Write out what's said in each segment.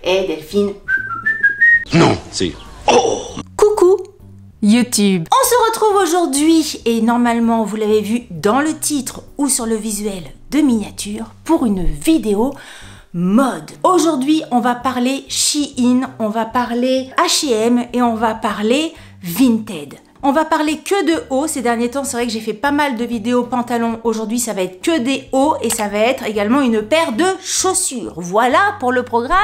Eh Delphine. Non, c'est... Oh! Coucou YouTube. On se retrouve aujourd'hui et normalement vous l'avez vu dans le titre ou sur le visuel de miniature pour une vidéo mode. Aujourd'hui on va parler Shein, on va parler H&M et on va parler Vinted. On va parler que de hauts ces derniers temps, c'est vrai que j'ai fait pas mal de vidéos pantalons. Aujourd'hui ça va être que des hauts et ça va être également une paire de chaussures. Voilà pour le programme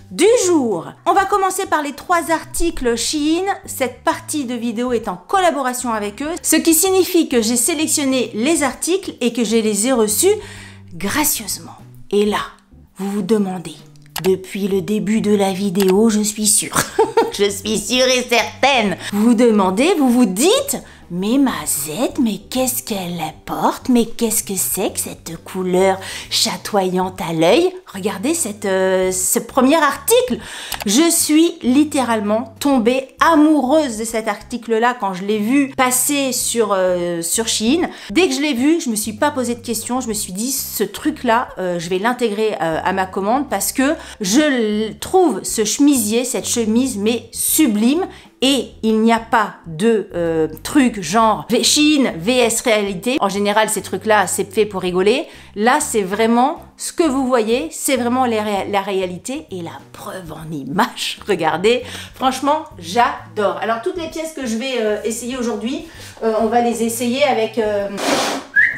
du jour. On va commencer par les 3 articles Shein. Cette partie de vidéo est en collaboration avec eux, ce qui signifie que j'ai sélectionné les articles et que je les ai reçus gracieusement. Et là, vous vous demandez, depuis le début de la vidéo, je suis sûre, je suis sûre et certaine, vous vous demandez, vous vous dites, mais Mazette, mais qu'est-ce qu'elle porte? Mais qu'est-ce que c'est que cette couleur chatoyante à l'œil? Regardez ce premier article. Je suis littéralement tombée amoureuse de cet article-là quand je l'ai vu passer sur Shein. Dès que je l'ai vu, je me suis pas posé de questions. Je me suis dit, ce truc-là, je vais l'intégrer à ma commande parce que je trouve ce chemisier, cette chemise, mais sublime. Et il n'y a pas de trucs genre Shein vs réalité. En général, ces trucs-là, c'est fait pour rigoler. Là, c'est vraiment ce que vous voyez, c'est vraiment la réalité et la preuve en image. Regardez, franchement, j'adore. Alors, toutes les pièces que je vais essayer aujourd'hui, on va les essayer avec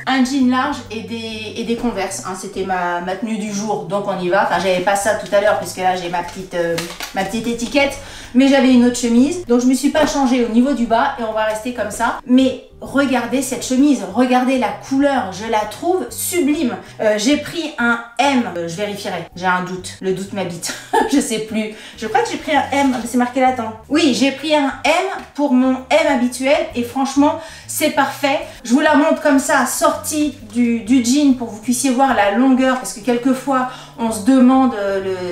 un jean large et des Converse. Hein. C'était ma tenue du jour, donc on y va. Enfin, j'avais pas ça tout à l'heure, puisque là, j'ai ma petite étiquette. Mais j'avais une autre chemise, donc je me suis pas changée au niveau du bas et on va rester comme ça. Mais regardez cette chemise, regardez la couleur, je la trouve sublime. J'ai pris un M, je vérifierai, j'ai un doute, le doute m'habite, je sais plus. Je crois que j'ai pris un M, c'est marqué là, attends. Oui, j'ai pris un M pour mon M habituel et franchement, c'est parfait. Je vous la montre comme ça, sortie du jean pour que vous puissiez voir la longueur parce que quelquefois, on se demande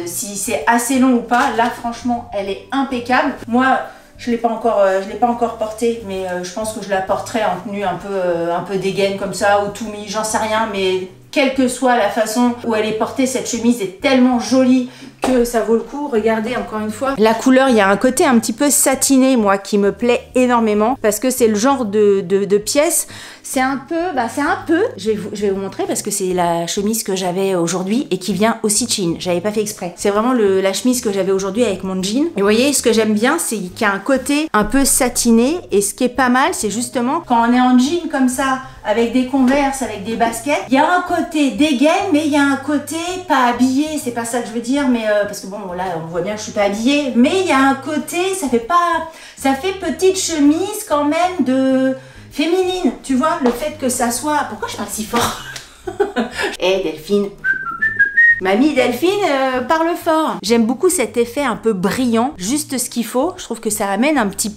si c'est assez long ou pas. Là, franchement, elle est impeccable. Moi, je l'ai pas encore portée, mais je pense que je la porterai en tenue un peu dégaine comme ça ou tout mis, j'en sais rien, mais quelle que soit la façon où elle est portée, cette chemise est tellement jolie que ça vaut le coup. Regardez encore une fois. La couleur, il y a un côté un petit peu satiné, moi, qui me plaît énormément parce que c'est le genre de pièce. C'est un peu, je vais vous montrer parce que c'est la chemise que j'avais aujourd'hui et qui vient aussi de Shein. J'avais pas fait exprès. C'est vraiment la chemise que j'avais aujourd'hui avec mon jean. Et vous voyez, ce que j'aime bien, c'est qu'il y a un côté un peu satiné et ce qui est pas mal, c'est justement quand on est en jean comme ça, avec des Converse, avec des baskets, il y a un côté dégaine, mais il y a un côté pas habillé. C'est pas ça que je veux dire, mais parce que bon, là, on voit bien que je suis pas habillée, mais il y a un côté, ça fait petite chemise quand même de féminine, tu vois, le fait que ça soit... Pourquoi je parle si fort? Eh Delphine. Mamie Delphine parle fort. J'aime beaucoup cet effet un peu brillant, juste ce qu'il faut. Je trouve que ça amène un petit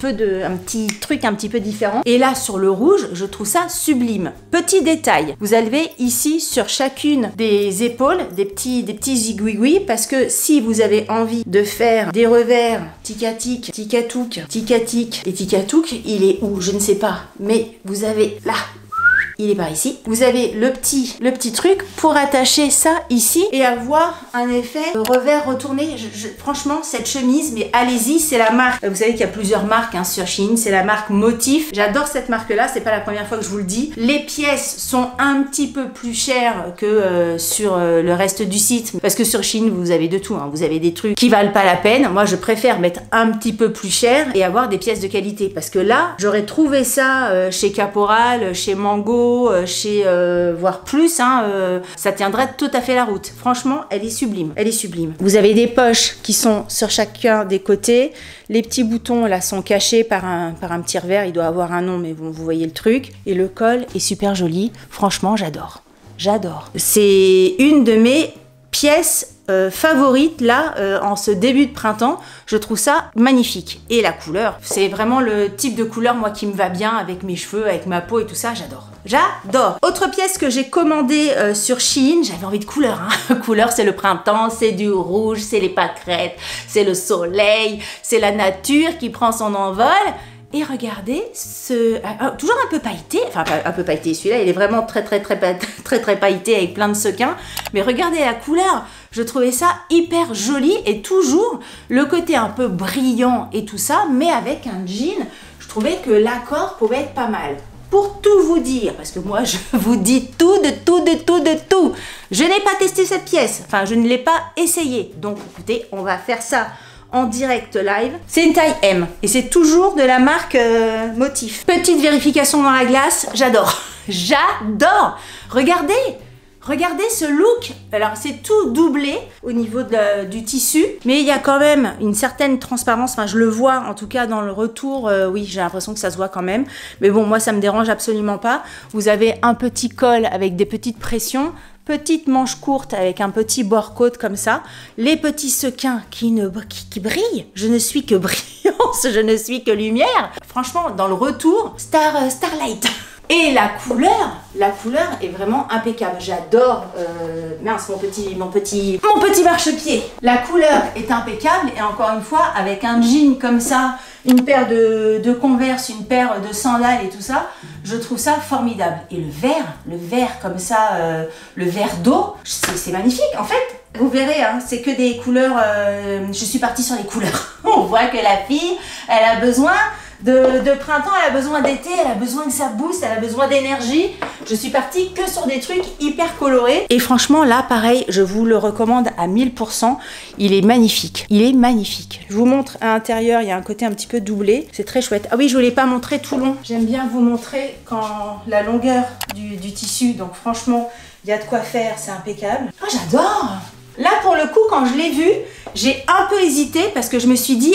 truc un petit peu différent. Et là, sur le rouge, je trouve ça sublime. Petit détail, vous avez ici sur chacune des épaules des petits zigouigouis parce que si vous avez envie de faire des revers tic-à-tic, tic-à-touc, tic-à-tic et tic-à-touc, il est où? Je ne sais pas. Mais vous avez là. Il est par ici. Vous avez le petit truc pour attacher ça ici et avoir un effet revers retourné. Franchement, cette chemise, mais allez-y, c'est la marque. Vous savez qu'il y a plusieurs marques hein, sur Shein. C'est la marque Motif. J'adore cette marque-là. C'est pas la première fois que je vous le dis. Les pièces sont un petit peu plus chères que sur le reste du site. Parce que sur Shein, vous avez de tout. Hein. Vous avez des trucs qui valent pas la peine. Moi, je préfère mettre un petit peu plus cher et avoir des pièces de qualité. Parce que là, j'aurais trouvé ça chez Caporal, chez Mango, chez voire plus, hein, ça tiendrait tout à fait la route. Franchement, elle est sublime, elle est sublime. Vous avez des poches qui sont sur chacun des côtés. Les petits boutons là sont cachés par un petit revers. Il doit avoir un nom, mais bon, vous voyez le truc. Et le col est super joli. Franchement, j'adore. J'adore. C'est une de mes pièces favorite là en ce début de printemps. Je trouve ça magnifique et la couleur, c'est vraiment le type de couleur moi qui me va bien avec mes cheveux, avec ma peau et tout ça. J'adore, j'adore. Autre pièce que j'ai commandée sur Shein, j'avais envie de couleur hein. Couleur, c'est le printemps, c'est du rouge, c'est les pâquerettes, c'est le soleil, c'est la nature qui prend son envol. Et regardez toujours un peu pailleté, enfin un peu pailleté, celui-là il est vraiment très pailleté avec plein de sequins, mais regardez la couleur, Je trouvais ça hyper joli et toujours le côté un peu brillant et tout ça, mais avec un jean, je trouvais que l'accord pouvait être pas mal. Pour tout vous dire, parce que moi je vous dis tout, de tout, de tout, de tout. Je n'ai pas testé cette pièce, enfin je ne l'ai pas essayé. Donc écoutez, on va faire ça en direct live. C'est une taille M et c'est toujours de la marque Motif. Petite vérification dans la glace, j'adore. J'adore. Regardez. Regardez ce look, alors c'est tout doublé au niveau du tissu, mais il y a quand même une certaine transparence, enfin je le vois en tout cas dans le retour, oui j'ai l'impression que ça se voit quand même, mais bon moi ça me dérange absolument pas. Vous avez un petit col avec des petites pressions, petite manche courte avec un petit bord côte comme ça, les petits sequins qui brillent, je ne suis que brillance, je ne suis que lumière. Franchement dans le retour, Starlight. Et la couleur est vraiment impeccable. J'adore, mince, mon petit marchepied. La couleur est impeccable et encore une fois, avec un jean comme ça, une paire de Converse, une paire de sandales et tout ça, je trouve ça formidable. Et le vert comme ça, le vert d'eau, c'est magnifique. En fait, vous verrez, hein, c'est que des couleurs, je suis partie sur les couleurs. On voit que la fille, elle a besoin de printemps, elle a besoin d'été, elle a besoin que ça booste, elle a besoin d'énergie. Je suis partie que sur des trucs hyper colorés. Et franchement, là, pareil, je vous le recommande à 1000%. Il est magnifique. Il est magnifique. Je vous montre à l'intérieur, il y a un côté un petit peu doublé. C'est très chouette. Ah oui, je ne vous l'ai pas montré tout long. J'aime bien vous montrer quand la longueur du tissu. Donc franchement, il y a de quoi faire, c'est impeccable. Oh, j'adore! Là, pour le coup, quand je l'ai vu, j'ai un peu hésité parce que je me suis dit,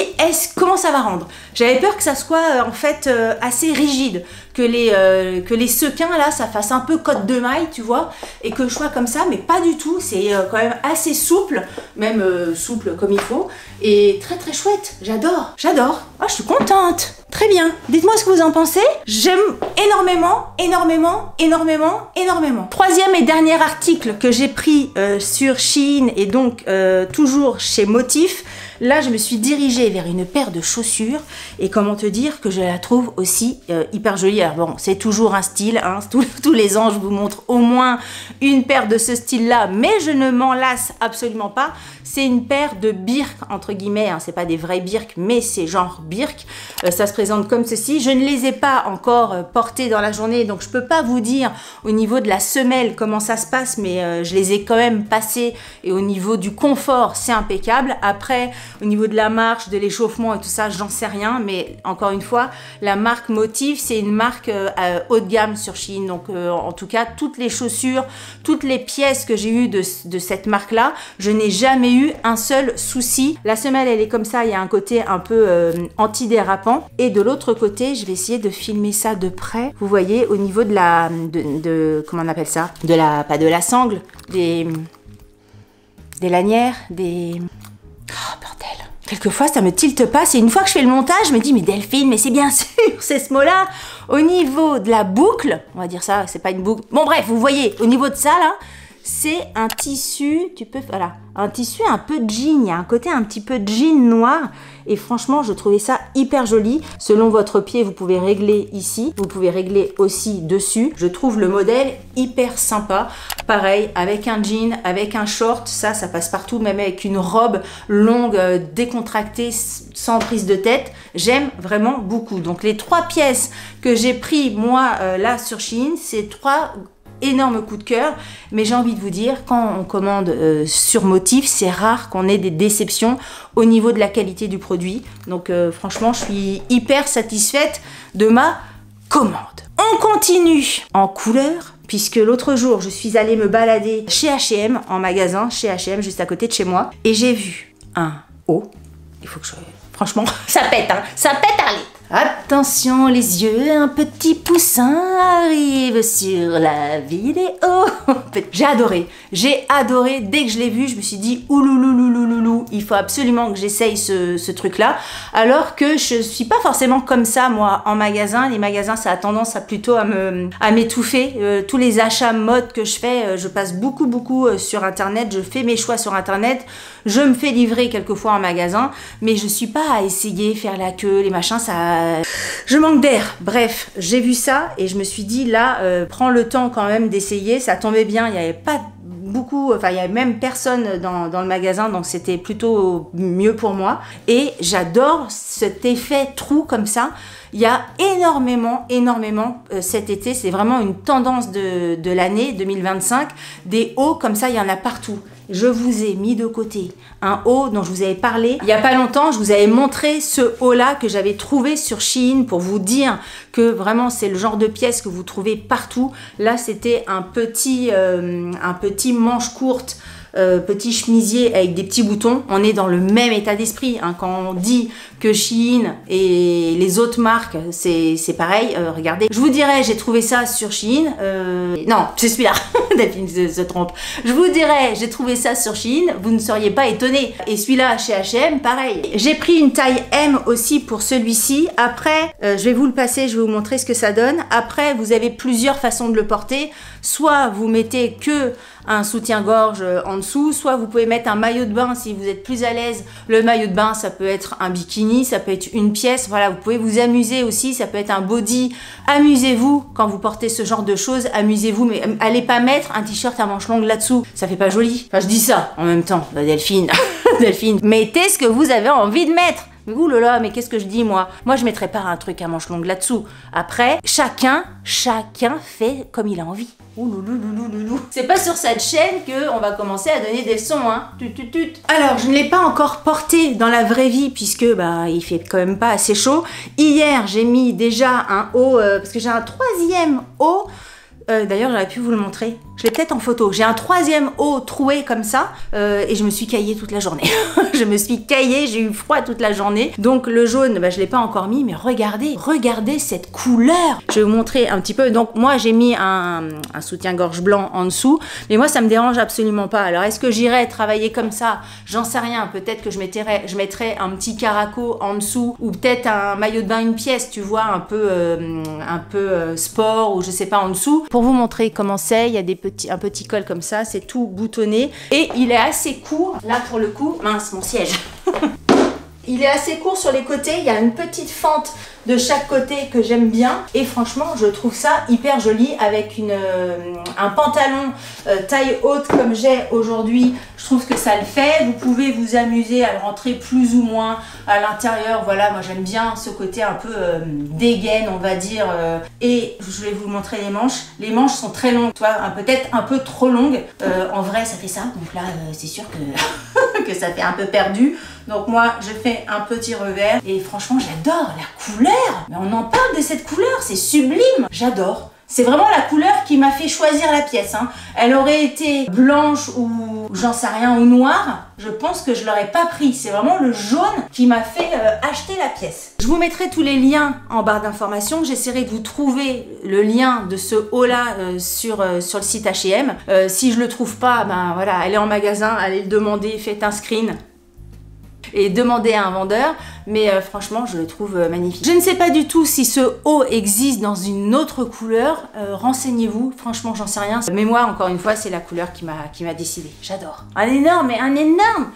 comment ça va rendre? J'avais peur que ça soit en fait assez rigide, que les sequins là, ça fasse un peu cotte de maille, tu vois, et que je sois comme ça, mais pas du tout. C'est quand même assez souple, même souple comme il faut, et très très chouette. J'adore, j'adore. Oh, je suis contente. Très bien. Dites-moi ce que vous en pensez. J'aime énormément, énormément, énormément, énormément. Troisième et dernier article que j'ai pris sur Shein et donc toujours chez Motif. Là, je me suis dirigée vers une paire de chaussures et comment te dire que je la trouve aussi hyper jolie. Alors bon, c'est toujours un style, hein, tous les ans, je vous montre au moins une paire de ce style-là, mais je ne m'en lasse absolument pas. C'est une paire de Birk, entre guillemets, hein, c'est pas des vrais Birk, mais c'est genre Birk. Ça se présente comme ceci. Je ne les ai pas encore portées dans la journée, donc je peux pas vous dire au niveau de la semelle comment ça se passe, mais je les ai quand même passées et au niveau du confort, c'est impeccable. Après, au niveau de la marche, de l'échauffement et tout ça, j'en sais rien, mais encore une fois, la marque Motif, c'est une marque haut de gamme sur Shein, donc en tout cas, toutes les chaussures, toutes les pièces que j'ai eues de cette marque-là, je n'ai jamais eu un seul souci. La semelle, elle est comme ça, il y a un côté un peu anti-dérapant, et de l'autre côté, je vais essayer de filmer ça de près. Vous voyez, au niveau de la, comment on appelle ça, pas de la sangle, des lanières, des... Oh, bordel. Quelquefois, ça me tilte pas. C'est une fois que je fais le montage, je me dis, mais Delphine, mais c'est bien sûr, c'est ce mot-là. Au niveau de la boucle, on va dire ça, c'est pas une boucle. Bon, bref, vous voyez, au niveau de ça, là, c'est un tissu, voilà, un tissu un peu jean. Il y a un côté un petit peu jean noir. Et franchement, je trouvais ça hyper joli. Selon votre pied, vous pouvez régler ici. Vous pouvez régler aussi dessus. Je trouve le modèle hyper sympa. Pareil, avec un jean, avec un short, ça passe partout. Même avec une robe longue, décontractée, sans prise de tête. J'aime vraiment beaucoup. Donc, les 3 pièces que j'ai pris, moi, là, sur Shein, c'est 3... énorme coup de cœur, mais j'ai envie de vous dire, quand on commande sur Motif, c'est rare qu'on ait des déceptions au niveau de la qualité du produit. Donc franchement, je suis hyper satisfaite de ma commande. On continue en couleur, puisque l'autre jour, je suis allée me balader chez H&M, en magasin, chez H&M, juste à côté de chez moi, et j'ai vu un haut. Il faut que je... Franchement, ça pète, hein, ça pète à l'île. Attention les yeux, un petit poussin arrive sur la vidéo. J'ai adoré, dès que je l'ai vu, je me suis dit oulouloulouloulou, il faut absolument que j'essaye ce truc-là. Alors que je suis pas forcément comme ça, moi, en magasin. Les magasins, ça a tendance à plutôt à m'étouffer. Tous les achats mode que je fais, je passe beaucoup sur Internet, je fais mes choix sur Internet, je me fais livrer quelquefois en magasin, mais je suis pas à essayer, faire la queue, les machins, ça... Je manque d'air. Bref, j'ai vu ça et je me suis dit là, prends le temps quand même d'essayer. Ça tombait bien, il n'y avait pas beaucoup, enfin il y avait même personne dans le magasin, donc c'était plutôt mieux pour moi. Et j'adore cet effet trou comme ça. Il y a énormément cet été, c'est vraiment une tendance de l'année 2025, des hauts comme ça, il y en a partout. Je vous ai mis de côté un haut dont je vous avais parlé il n'y a pas longtemps. Je vous avais montré ce haut-là que j'avais trouvé sur Shein pour vous dire que vraiment c'est le genre de pièce que vous trouvez partout. Là, c'était un petit manche courte, petit chemisier avec des petits boutons. On est dans le même état d'esprit hein. Quand on dit que Shein et les autres marques c'est pareil, regardez, je vous dirais j'ai trouvé ça sur Shein, non c'est celui-là Delphine se trompe, je vous dirais j'ai trouvé ça sur Shein, vous ne seriez pas étonnés. Et celui-là chez H&M pareil. J'ai pris une taille M aussi pour celui-ci. Après je vais vous le passer, je vais vous montrer ce que ça donne. Après vous avez plusieurs façons de le porter, soit vous mettez que un soutien-gorge en dessous, soit vous pouvez mettre un maillot de bain si vous êtes plus à l'aise. Le maillot de bain, ça peut être un bikini, ça peut être une pièce, voilà, vous pouvez vous amuser aussi, ça peut être un body. Amusez-vous quand vous portez ce genre de choses, amusez-vous, mais allez pas mettre un t-shirt à manches longues là-dessous, ça fait pas joli. Enfin, je dis ça en même temps, Delphine, Delphine, mettez ce que vous avez envie de mettre. Mais ouh là là, mais qu'est-ce que je dis moi? Moi je mettrais pas un truc à manches longues là-dessous. Après, chacun fait comme il a envie. C'est pas sur cette chaîne qu'on va commencer à donner des sons, hein. Alors, je ne l'ai pas encore porté dans la vraie vie puisque bah il fait quand même pas assez chaud. Hier, j'ai mis déjà un haut parce que j'ai un troisième haut. D'ailleurs, j'aurais pu vous le montrer. Je l'ai peut-être en photo. J'ai un troisième haut troué comme ça et je me suis caillée toute la journée. Je me suis caillée, j'ai eu froid toute la journée. Donc le jaune, bah, je l'ai pas encore mis, mais regardez cette couleur. Je vais vous montrer un petit peu. Donc moi, j'ai mis un soutien-gorge blanc en dessous, mais moi, ça me dérange absolument pas. Alors, est-ce que j'irai travailler comme ça? J'en sais rien. Peut-être que je mettrai un petit caraco en dessous ou peut-être un maillot de bain, une pièce, tu vois, un peu sport ou je sais pas en dessous. Pour vous montrer comment c'est, il y a un petit col comme ça, c'est tout boutonné et il est assez court, là pour le coup, mince mon siège. Il est assez court sur les côtés, il y a une petite fente de chaque côté que j'aime bien et franchement je trouve ça hyper joli avec un pantalon taille haute comme j'ai aujourd'hui. Je trouve que ça le fait. Vous pouvez vous amuser à le rentrer plus ou moins à l'intérieur. Voilà, moi j'aime bien ce côté un peu dégaine on va dire. Et je vais vous montrer les manches. Les manches sont très longues, tu vois, peut-être un peu trop longues. En vrai ça fait ça, donc là c'est sûr que, que ça fait un peu perdu. Donc moi je fais un petit revers et franchement j'adore la couleur. Mais on en parle de cette couleur, c'est sublime. J'adore. C'est vraiment la couleur qui m'a fait choisir la pièce. Hein. Elle aurait été blanche ou j'en sais rien, ou noire. Je pense que je l'aurais pas pris. C'est vraiment le jaune qui m'a fait acheter la pièce. Je vous mettrai tous les liens en barre d'informations. J'essaierai de vous trouver le lien de ce haut-là sur le site H&M. Si je le trouve pas, ben voilà, allez en magasin, allez le demander, faites un screen et demandez à un vendeur, mais franchement je le trouve magnifique. Je ne sais pas du tout si ce haut existe dans une autre couleur, renseignez-vous, franchement j'en sais rien, mais moi encore une fois c'est la couleur qui m'a décidé. J'adore. Un énorme,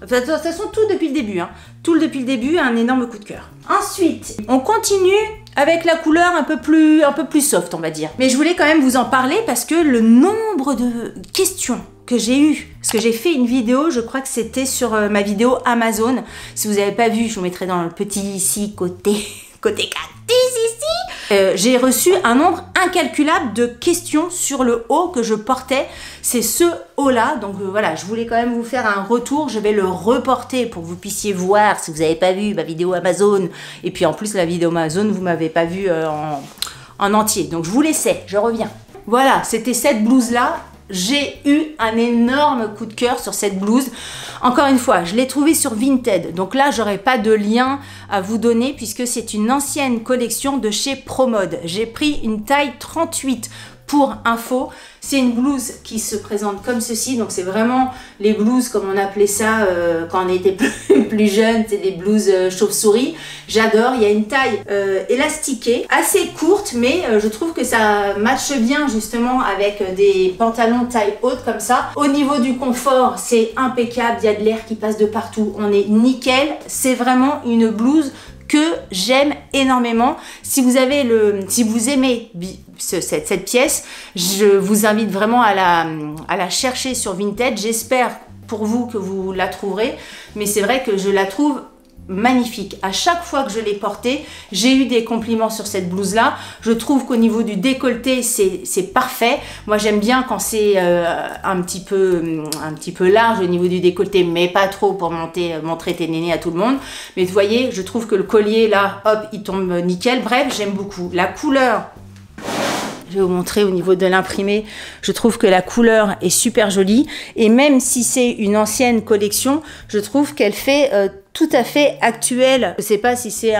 de toute façon tout depuis le début, hein. Tout depuis le début, un énorme coup de cœur. Ensuite, on continue avec la couleur un peu plus soft on va dire. Mais je voulais quand même vous en parler parce que le nombre de questions que j'ai eu, parce que j'ai fait une vidéo, je crois que c'était sur ma vidéo Amazon. Si vous n'avez pas vu, je vous mettrai dans le petit ici, côté cactus ici. J'ai reçu un nombre incalculable de questions sur le haut que je portais. C'est ce haut-là, donc voilà, je voulais quand même vous faire un retour. Je vais le reporter pour que vous puissiez voir, si vous n'avez pas vu ma vidéo Amazon. Et puis en plus, la vidéo Amazon, vous m'avez pas vu en entier. Donc je vous laissais, je reviens. Voilà, c'était cette blouse-là. J'ai eu un énorme coup de cœur sur cette blouse. Encore une fois, je l'ai trouvée sur Vinted. Donc là, j'aurai pas de lien à vous donner puisque c'est une ancienne collection de chez ProMode. J'ai pris une taille 38 pour info. C'est une blouse qui se présente comme ceci. Donc c'est vraiment les blouses comme on appelait ça quand on était plus jeune. C'est des blouses chauve-souris. J'adore. Il y a une taille élastiquée, assez courte, mais je trouve que ça matche bien justement avec des pantalons taille haute comme ça. Au niveau du confort, c'est impeccable. Il y a de l'air qui passe de partout. On est nickel. C'est vraiment une blouse que j'aime énormément. Si vous aimez cette pièce, je vous invite vraiment à la chercher sur Vinted. J'espère pour vous que vous la trouverez, mais c'est vrai que je la trouve magnifique. À chaque fois que je l'ai portée, j'ai eu des compliments sur cette blouse là. Je trouve qu'au niveau du décolleté, c'est parfait. Moi j'aime bien quand c'est un petit peu large au niveau du décolleté, mais pas trop pour montrer tes nénés à tout le monde. Mais vous voyez, je trouve que le collier là, hop, il tombe nickel. Bref, j'aime beaucoup. La couleur, je vais vous montrer au niveau de l'imprimé, je trouve que la couleur est super jolie. Et même si c'est une ancienne collection, je trouve qu'elle fait tout à fait actuelle. Je ne sais pas si c'est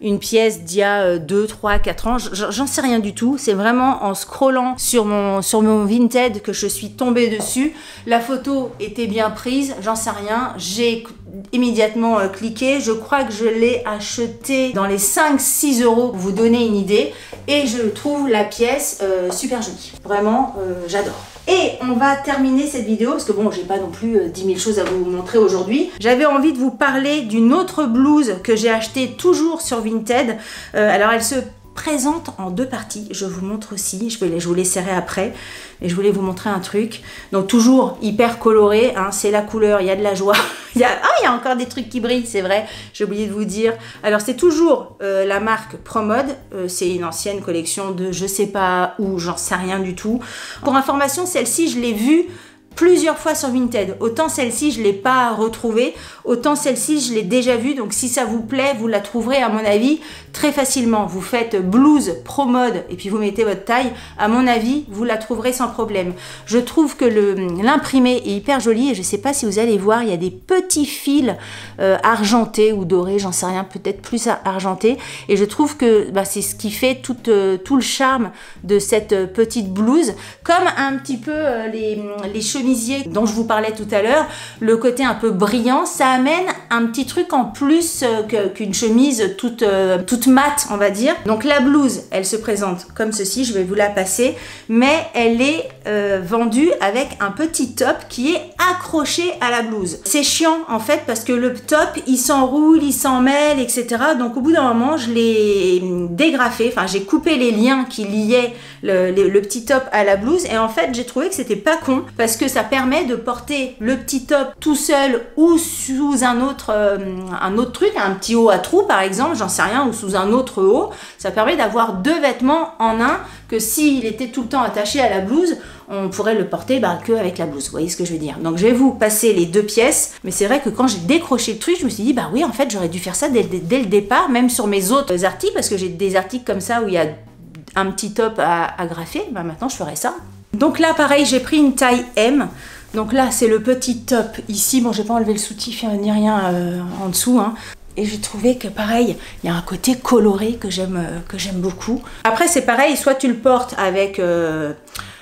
une pièce d'il y a 2, 3, 4 ans, j'en sais rien du tout. C'est vraiment en scrollant sur mon Vinted que je suis tombée dessus. La photo était bien prise, j'en sais rien. J'ai immédiatement cliqué. Je crois que je l'ai acheté dans les 5-6 € pour vous donner une idée. Et je trouve la pièce super jolie. Vraiment, j'adore. Et on va terminer cette vidéo, parce que bon, j'ai pas non plus 10 000 choses à vous montrer aujourd'hui. J'avais envie de vous parler d'une autre blouse que j'ai achetée toujours sur Vinted. Alors elle se présente en 2 parties, je vous montre aussi, je vous laisserai après, mais je voulais vous montrer un truc. Donc toujours hyper coloré, hein, c'est la couleur, il y a de la joie, il y a encore des trucs qui brillent, c'est vrai, j'ai oublié de vous dire. Alors c'est toujours la marque Promode, c'est une ancienne collection de je sais pas où, j'en sais rien du tout. Pour information, celle-ci je l'ai vue plusieurs fois sur Vinted. Autant celle-ci, je ne l'ai pas retrouvée, autant celle-ci, je l'ai déjà vue. Donc si ça vous plaît, vous la trouverez à mon avis très facilement. Vous faites blouse Promode et puis vous mettez votre taille. À mon avis, vous la trouverez sans problème. Je trouve que l'imprimé est hyper joli et je ne sais pas si vous allez voir, il y a des petits fils argentés ou dorés, j'en sais rien, peut-être plus argentés. Et je trouve que c'est ce qui fait tout le charme de cette petite blouse. Comme un petit peu les chemises dont je vous parlais tout à l'heure, le côté un peu brillant, ça amène un petit truc en plus qu'une chemise toute mate, on va dire. Donc la blouse, elle se présente comme ceci, je vais vous la passer, mais elle est vendue avec un petit top qui est accroché à la blouse. C'est chiant en fait parce que le top, il s'enroule, il s'en mêle, etc. Donc au bout d'un moment, je l'ai dégrafé, enfin j'ai coupé les liens qui liaient le petit top à la blouse et en fait j'ai trouvé que c'était pas con parce que ça permet de porter le petit top tout seul ou sous un autre truc, un petit haut à trous par exemple, j'en sais rien, ou sous un autre haut. Ça permet d'avoir 2 vêtements en un, que s'il était tout le temps attaché à la blouse, on pourrait le porter que avec la blouse, vous voyez ce que je veux dire. Donc je vais vous passer les 2 pièces, mais c'est vrai que quand j'ai décroché le truc, je me suis dit oui en fait j'aurais dû faire ça dès le départ, même sur mes autres articles, parce que j'ai des articles comme ça où il y a un petit top à graffer, maintenant je ferai ça. Donc là pareil, j'ai pris une taille M. Donc là c'est le petit top ici, bon j'ai pas enlevé le soutif ni rien en dessous, hein. Et j'ai trouvé que pareil, il y a un côté coloré que j'aime beaucoup. Après c'est pareil, soit tu le portes avec le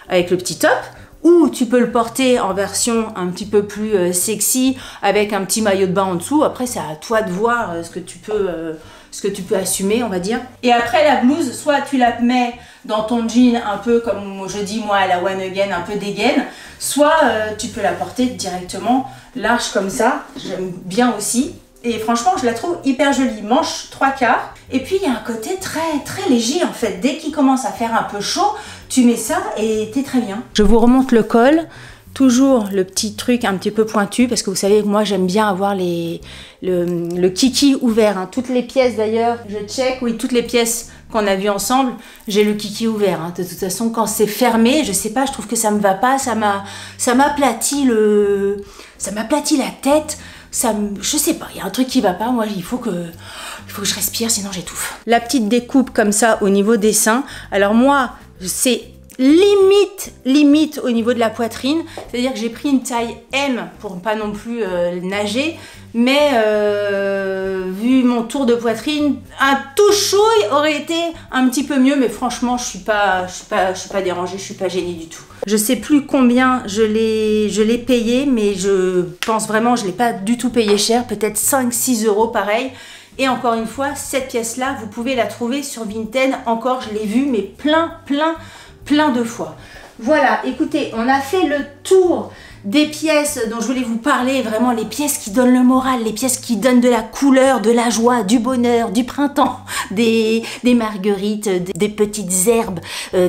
petit top, ou tu peux le porter en version un petit peu plus sexy, avec un petit maillot de bain en dessous. Après c'est à toi de voir ce que tu peux assumer, on va dire. Et après la blouse, soit tu la mets dans ton jean un peu comme je dis moi à la One Again, un peu dégaine, soit tu peux la porter directement large comme ça, j'aime bien aussi. Et franchement, je la trouve hyper jolie. Manche 3/4. Et puis, il y a un côté très, très léger, en fait. Dès qu'il commence à faire un peu chaud, tu mets ça et t'es très bien. Je vous remonte le col. Toujours le petit truc un petit peu pointu, parce que vous savez que moi, j'aime bien avoir le kiki ouvert. Hein. Toutes les pièces, d'ailleurs, je check. Oui, toutes les pièces qu'on a vues ensemble, j'ai le kiki ouvert. Hein. De toute façon, quand c'est fermé, je sais pas, je trouve que ça me va pas. Ça m'aplatit la tête. Je sais pas, il y a un truc qui va pas, moi il faut que je respire sinon j'étouffe. La petite découpe comme ça au niveau des seins, alors moi c'est limite au niveau de la poitrine, c'est-à-dire que j'ai pris une taille M pour pas non plus nager, mais vu mon tour de poitrine, un tout chouille aurait été un petit peu mieux, mais franchement je suis pas dérangée, je suis pas gênée du tout. Je sais plus combien je l'ai payé, mais je pense vraiment je l'ai pas du tout payé cher, peut-être 5-6 € pareil. Et encore une fois, cette pièce-là, vous pouvez la trouver sur Vinted. Encore, je l'ai vue, mais plein de fois. Voilà, écoutez, on a fait le tour des pièces dont je voulais vous parler, vraiment les pièces qui donnent le moral, les pièces qui donnent de la couleur, de la joie, du bonheur, du printemps, des marguerites, des petites herbes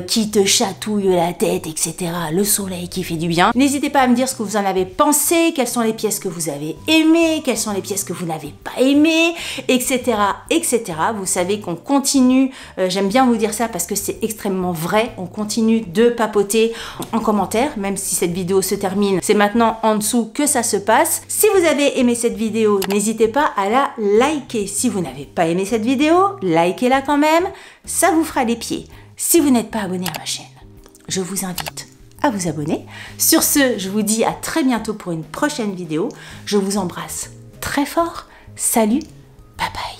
qui te chatouillent la tête, etc. Le soleil qui fait du bien. N'hésitez pas à me dire ce que vous en avez pensé, quelles sont les pièces que vous avez aimées, quelles sont les pièces que vous n'avez pas aimées, etc. etc. Vous savez qu'on continue, j'aime bien vous dire ça parce que c'est extrêmement vrai, on continue de papoter en commentaire, même si cette vidéo se termine, c'est maintenant en dessous que ça se passe. Si vous avez aimé cette vidéo, n'hésitez pas à la liker. Si vous n'avez pas aimé cette vidéo, likez-la quand même, ça vous fera les pieds. Si vous n'êtes pas abonné à ma chaîne, je vous invite à vous abonner. Sur ce, je vous dis à très bientôt pour une prochaine vidéo. Je vous embrasse très fort. Salut, bye bye.